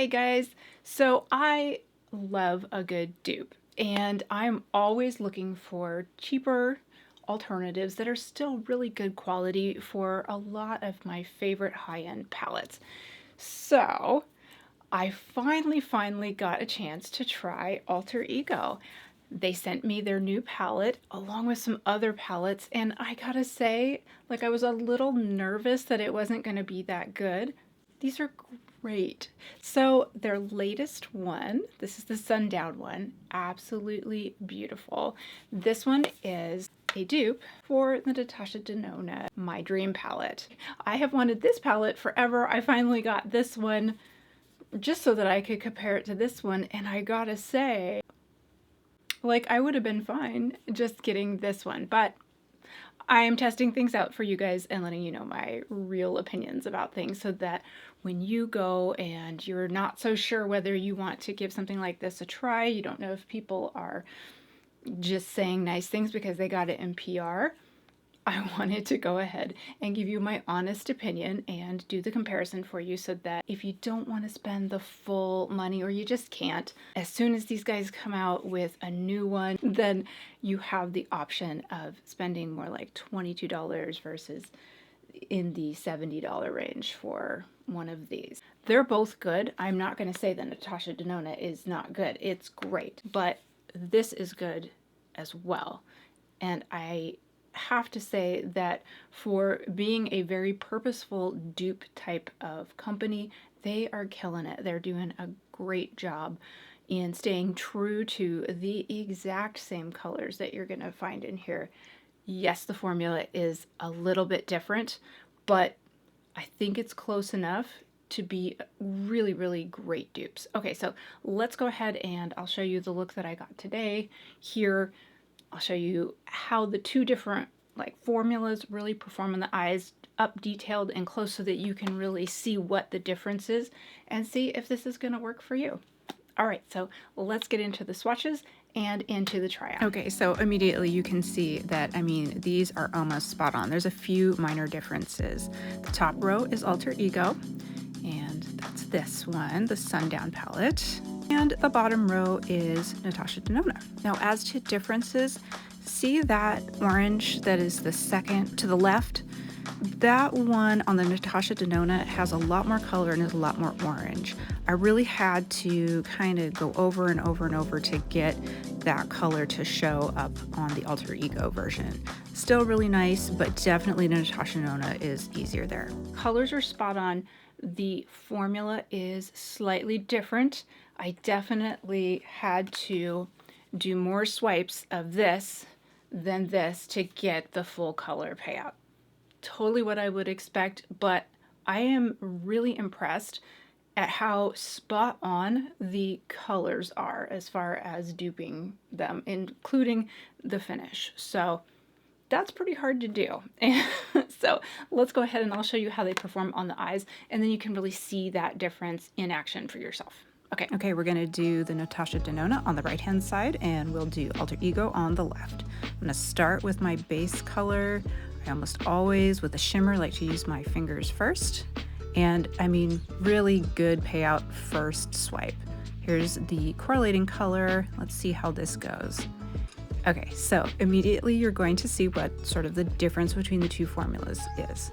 Hey guys, so I love a good dupe and I'm always looking for cheaper alternatives that are still really good quality for a lot of my favorite high-end palettes. So I finally got a chance to try Alter Ego. They sent me their new palette along with some other palettes, and I gotta say, like, I was a little nervous that it wasn't gonna be that good. These are great. So their latest one, this is the Sundown one, absolutely beautiful. This one is a dupe for the Natasha Denona My Dream palette. I have wanted this palette forever. I finally got this one just so that I could compare it to this one, and I gotta say, like, I would have been fine just getting this one, but I am testing things out for you guys and letting you know my real opinions about things so that when you go and you're not so sure whether you want to give something like this a try, you don't know if people are just saying nice things because they got it in PR, I wanted to go ahead and give you my honest opinion and do the comparison for you so that if you don't want to spend the full money or you just can't, as soon as these guys come out with a new one, then you have the option of spending more like $22 versus in the $70 range for one of these. They're both good. I'm not going to say that Natasha Denona is not good. It's great, but this is good as well. And I have to say that for being a very purposeful dupe type of company, they are killing it. They're doing a great job in staying true to the exact same colors that you're going to find in here. Yes, the formula is a little bit different, but I think it's close enough to be really great dupes. Okay, so let's go ahead and I'll show you the look that I got today. Here I'll show you how the two different formulas really perform on the eyes, up detailed and close so that you can really see what the difference is and see if this is going to work for you. All right, so let's get into the swatches and into the tryout. Okay, so immediately you can see that, I mean, these are almost spot on. There's a few minor differences. The top row is Alter Ego, and that's this one, the Sundown palette. And the bottom row is Natasha Denona. Now, as to differences, see that orange that is the second to the left? That one on the Natasha Denona has a lot more color and is a lot more orange. I really had to kind of go over and over to get that color to show up on the Alter Ego version. Still really nice, but definitely Natasha Denona is easier there. Colors are spot on. The formula is slightly different. I definitely had to do more swipes of this than this to get the full color payout. Totally what I would expect, but I am really impressed at how spot on the colors are as far as duping them, including the finish. So that's pretty hard to do. So let's go ahead and I'll show you how they perform on the eyes, and then you can really see that difference in action for yourself. Okay, we're gonna do the Natasha Denona on the right-hand side, and we'll do Alter Ego on the left. I'm gonna start with my base color. I almost always, with a shimmer, like to use my fingers first. And I mean, really good payout first swipe. Here's the correlating color. Let's see how this goes. Okay, so immediately you're going to see what sort of the difference between the two formulas is.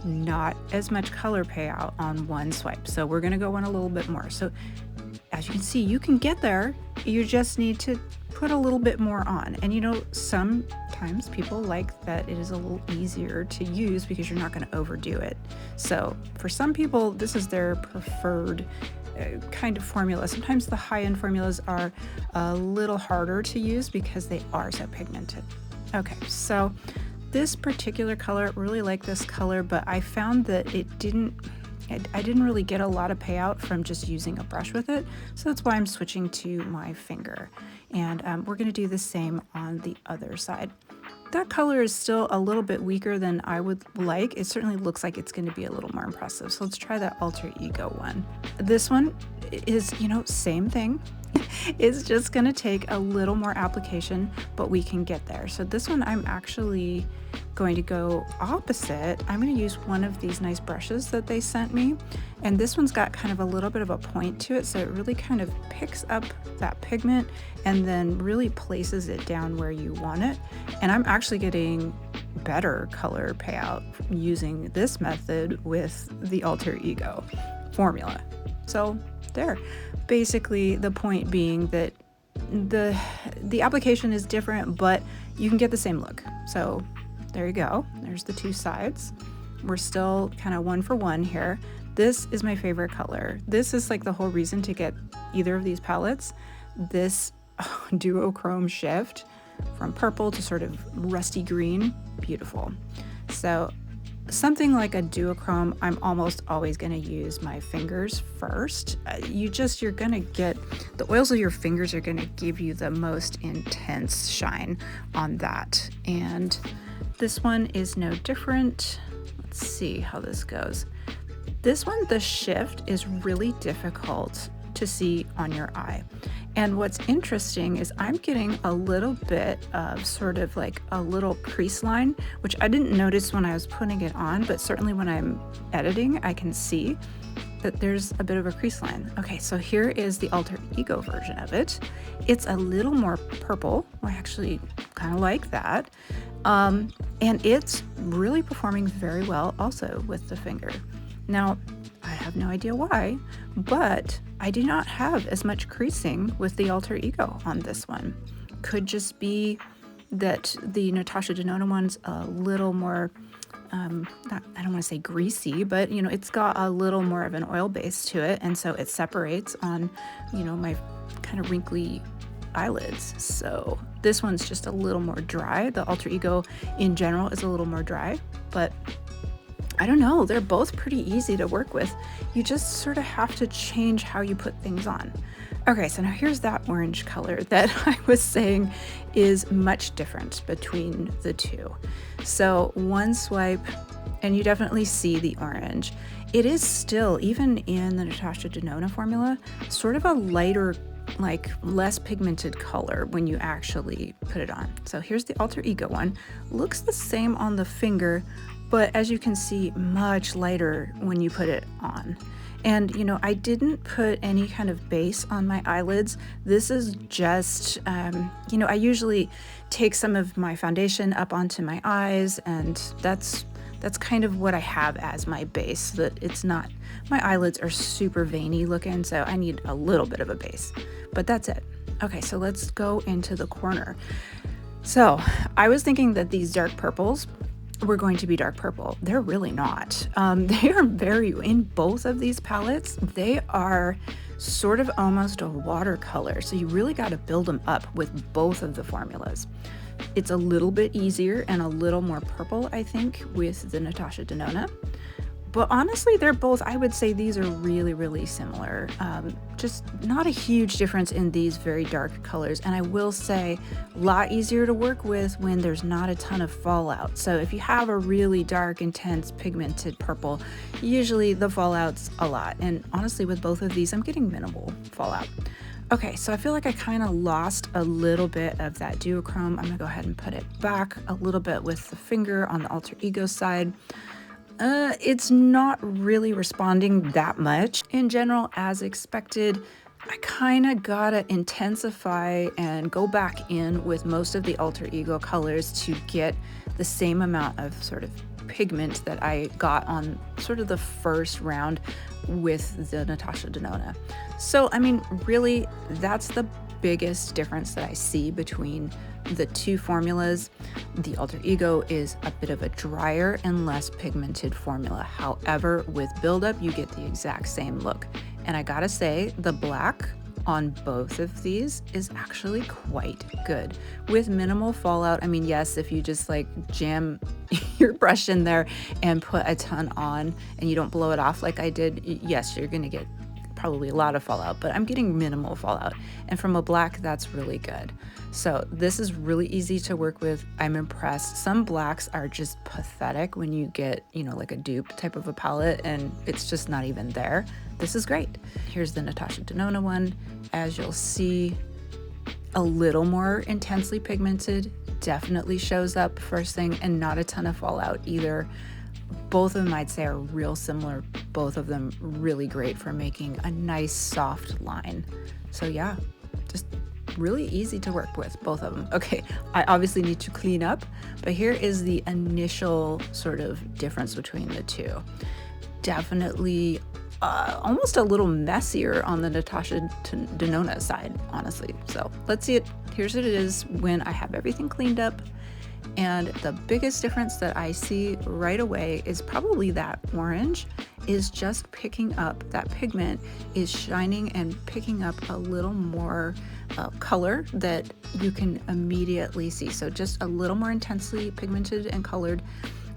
Not as much color payout on one swipe. So we're gonna go on a little bit more. So as you can see, you can get there. You just need to put a little bit more on. And you know, sometimes people like that it is a little easier to use because you're not gonna overdo it. So for some people, this is their preferred kind of formula. Sometimes the high-end formulas are a little harder to use because they are so pigmented. Okay, so this particular color, really like this color, but I found that I didn't really get a lot of payout from just using a brush with it, so that's why I'm switching to my finger. And we're going to do the same on the other side. That color is still a little bit weaker than I would like. It certainly looks like it's going to be a little more impressive. So let's try that Alter Ego one. This one is, you know, same thing. It's just gonna take a little more application, but we can get there. So this one I'm actually going to go opposite. I'm going to use one of these nice brushes that they sent me, and this one's got kind of a little bit of a point to it, so it really kind of picks up that pigment and then really places it down where you want it. And I'm actually getting better color payout using this method with the Alter Ego formula. So there, basically the point being that the application is different, but you can get the same look. So there you go. There's the two sides. We're still kind of one for one here. This is my favorite color. This is like the whole reason to get either of these palettes. This duochrome shift from purple to sort of rusty green, beautiful. So something like a duochrome, I'm almost always going to use my fingers first. You're going to get, the oils of your fingers are going to give you the most intense shine on that. And this one is no different. Let's see how this goes. This one, the shift is really difficult to see on your eye. And what's interesting is I'm getting a little bit of sort of like a little crease line, which I didn't notice when I was putting it on, but certainly when I'm editing, I can see that there's a bit of a crease line. Okay, so here is the Alter Ego version of it. It's a little more purple. I actually kind of like that. And it's really performing very well also with the finger. Now, I have no idea why, but I do not have as much creasing with the Alter Ego on this one. Could just be that the Natasha Denona one's a little more, I don't want to say greasy, but you know, it's got a little more of an oil base to it, and so it separates on, you know, my kind of wrinkly eyelids. So this one's just a little more dry. The Alter Ego in general is a little more dry, but I don't know, they're both pretty easy to work with. You just sort of have to change how you put things on. Okay, so now here's that orange color that I was saying is much different between the two. So one swipe, and you definitely see the orange. It is still, even in the Natasha Denona formula, sort of a lighter, like less pigmented color when you actually put it on. So here's the Alter Ego one. Looks the same on the finger, but as you can see, much lighter when you put it on. And you know, I didn't put any kind of base on my eyelids. This is just, you know, I usually take some of my foundation up onto my eyes, and that's kind of what I have as my base. That it's not, my eyelids are super veiny looking, so I need a little bit of a base, but that's it. Okay, so let's go into the corner. So I was thinking that these dark purples were going to be dark purple. They're really not. They are in both of these palettes, they are sort of almost a watercolor. So you really got to build them up with both of the formulas. It's a little bit easier and a little more purple, I think, with the Natasha Denona. But honestly, they're both, I would say these are really, really similar. Just not a huge difference in these very dark colors. And I will say, a lot easier to work with when there's not a ton of fallout. So if you have a really dark, intense, pigmented purple, usually the fallout's a lot. And honestly, with both of these, I'm getting minimal fallout. Okay, so I feel like I kind of lost a little bit of that duochrome. I'm gonna go ahead and put it back a little bit with the finger on the Alter Ego side. It's not really responding that much. In general, as expected, I kind of gotta intensify and go back in with most of the Alter Ego colors to get the same amount of sort of pigment that I got on sort of the first round with the Natasha Denona. So, I mean, really, that's the biggest difference that I see between the two formulas. The Alter Ego is a bit of a drier and less pigmented formula. However, with buildup, you get the exact same look. And I gotta say, the black on both of these is actually quite good with minimal fallout. I mean, yes, if you just like jam your brush in there and put a ton on and you don't blow it off like I did, yes, you're gonna get probably a lot of fallout, but I'm getting minimal fallout. And from a black, that's really good. So this is really easy to work with. I'm impressed. Some blacks are just pathetic when you get, you know, like a dupe type of a palette and it's just not even there. This is great. Here's the Natasha Denona one. as you'll see, a little more intensely pigmented definitely shows up first thing, and not a ton of fallout either. Both of them I'd say are real similar. Both of them really great for making a nice soft line. So yeah, just really easy to work with, both of them. Okay, I obviously need to clean up, but here is the initial sort of difference between the two. Definitely almost a little messier on the Natasha Denona side, honestly. So let's see it. Here's what it is when I have everything cleaned up. And the biggest difference that I see right away is probably that orange is just picking up, that pigment is shining and picking up a little more color that you can immediately see. So just a little more intensely pigmented and colored.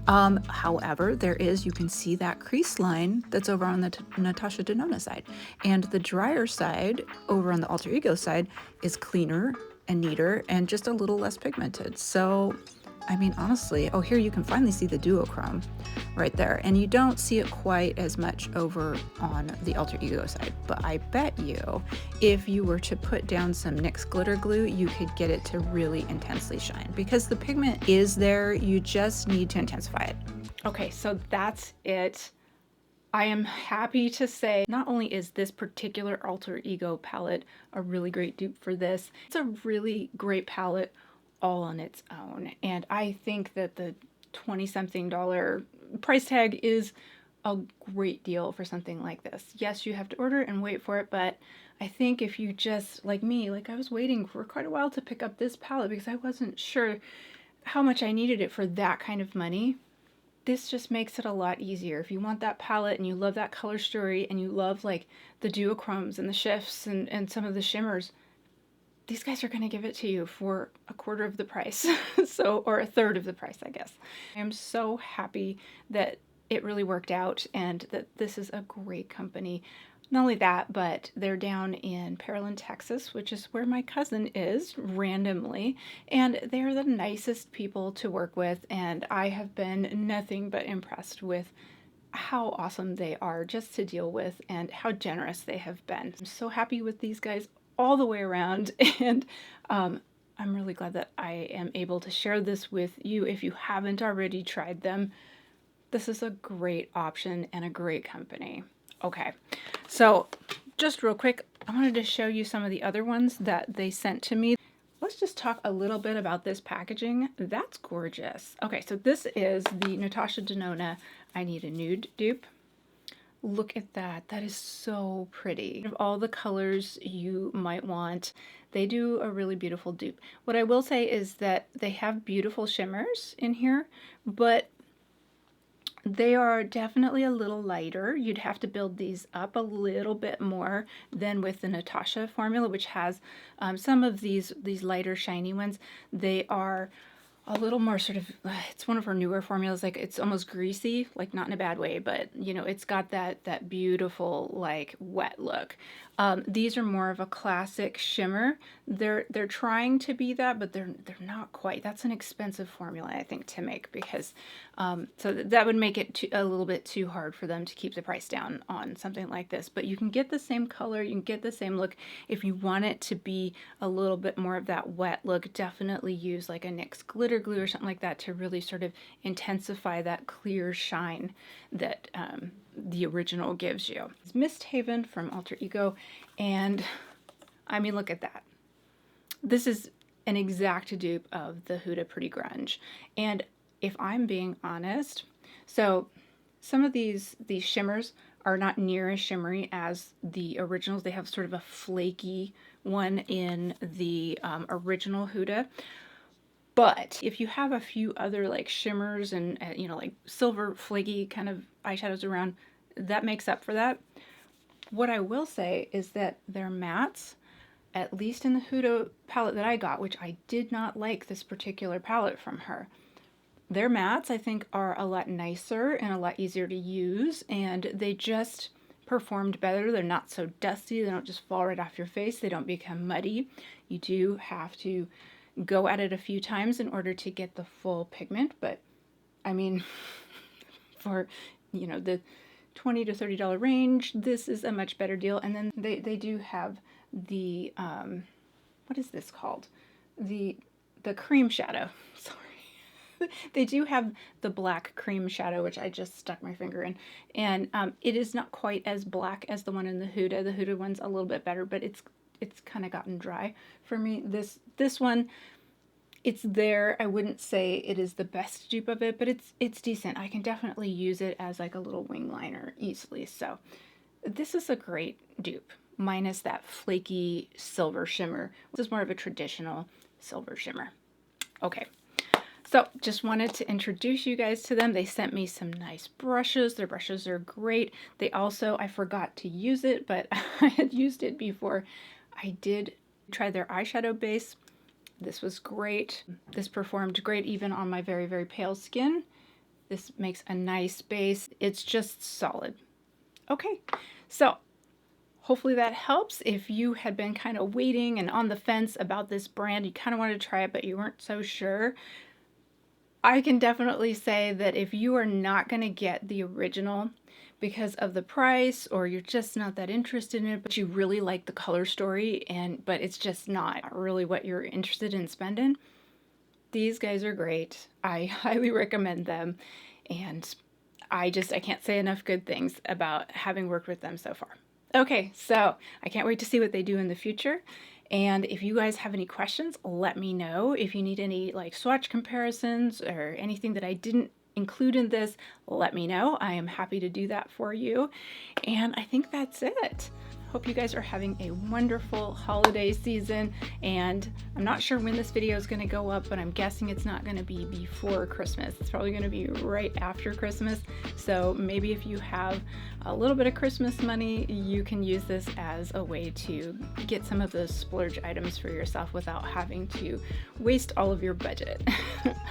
However, you can see that crease line that's over on the Natasha Denona side. And the drier side, over on the Alter Ego side, is cleaner and neater and just a little less pigmented. So, I mean, honestly, oh, here you can finally see the duochrome right there. And you don't see it quite as much over on the Alter Ego side. But I bet you, if you were to put down some NYX glitter glue, you could get it to really intensely shine. Because the pigment is there, you just need to intensify it. Okay, so that's it. I am happy to say not only is this particular Alter Ego palette a really great dupe for this, it's a really great palette all on its own. And I think that the $20-something price tag is a great deal for something like this. Yes, you have to order and wait for it, but I think if you just, like me, like I was waiting for quite a while to pick up this palette because I wasn't sure how much I needed it for that kind of money. This just makes it a lot easier. If you want that palette and you love that color story and you love like the duochromes and the shifts and some of the shimmers, these guys are going to give it to you for a quarter of the price. Or a third of the price, I guess. I am so happy that it really worked out and that this is a great company. Not only that, but they're down in Pearland, Texas, which is where my cousin is randomly, and they're the nicest people to work with, and I have been nothing but impressed with how awesome they are just to deal with and how generous they have been. I'm so happy with these guys all the way around, and I'm really glad that I am able to share this with you. If you haven't already tried them, this is a great option and a great company. Okay, so just real quick, I wanted to show you some of the other ones that they sent to me. Let's just talk a little bit about this packaging. That's gorgeous. Okay, so this is the Natasha Denona I Need a Nude dupe. Look at that. That is so pretty. Of all the colors you might want, they do a really beautiful dupe. What I will say is that they have beautiful shimmers in here, but they are definitely a little lighter. You'd have to build these up a little bit more than with the Natasha formula, which has some of these lighter shiny ones. They are a little more sort of, it's one of her newer formulas, like it's almost greasy, like not in a bad way, but you know, it's got that beautiful like wet look. These are more of a classic shimmer. They're trying to be that, but they're not quite. That's an expensive formula, I think, to make, because so that would make it a little bit too hard for them to keep the price down on something like this. But you can get the same color, you can get the same look. If you want it to be a little bit more of that wet look, definitely use like a NYX glitter glue or something like that to really sort of intensify that clear shine that the original gives you. It's Mist Haven from Alter Ego, and I mean, look at that. This is an exact dupe of the Huda Pretty Grunge. And if I'm being honest, so some of these shimmers are not near as shimmery as the originals. They have sort of a flaky one in the original Huda. But if you have a few other like shimmers and you know, like silver flaky kind of eyeshadows around, that makes up for that. What I will say is that their mattes, at least in the Huda palette that I got, which I did not like this particular palette from her, their mattes I think are a lot nicer and a lot easier to use, and they just performed better. They're not so dusty, they don't just fall right off your face, they don't become muddy. You do have to go at it a few times in order to get the full pigment, but I mean, for, you know, the $20 to $30 range, this is a much better deal. And then they do have the, what is this called? The cream shadow. Sorry. They do have the black cream shadow, which I just stuck my finger in. And it is not quite as black as the one in the Huda. The Huda one's a little bit better, but it's kind of gotten dry for me. This one, it's there. I wouldn't say it is the best dupe of it, but it's decent. I can definitely use it as like a little wing liner easily. So this is a great dupe, minus that flaky silver shimmer. This is more of a traditional silver shimmer. Okay. So just wanted to introduce you guys to them. They sent me some nice brushes. Their brushes are great. They also, I forgot to use it, but I had used it before. I did try their eyeshadow base. This was great. This performed great even on my very, very pale skin. This makes a nice base. It's just solid. Okay, so hopefully that helps. If you had been kind of waiting and on the fence about this brand, you kind of wanted to try it, but you weren't so sure, I can definitely say that if you are not going to get the original because of the price, or you're just not that interested in it, but you really like the color story, but it's just not really what you're interested in spending, these guys are great. I highly recommend them, and I can't say enough good things about having worked with them so far. Okay, so I can't wait to see what they do in the future. And if you guys have any questions, let me know. If you need any like swatch comparisons or anything that I didn't include in this, let me know. I am happy to do that for you. And I think that's it. Hope you guys are having a wonderful holiday season, and I'm not sure when this video is going to go up, but I'm guessing it's not going to be before Christmas. It's probably going to be right after Christmas. So maybe if you have a little bit of Christmas money, you can use this as a way to get some of those splurge items for yourself without having to waste all of your budget.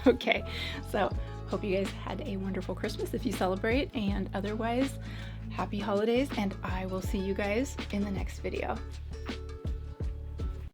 Okay, so hope you guys had a wonderful Christmas if you celebrate, and otherwise, happy holidays, and I will see you guys in the next video.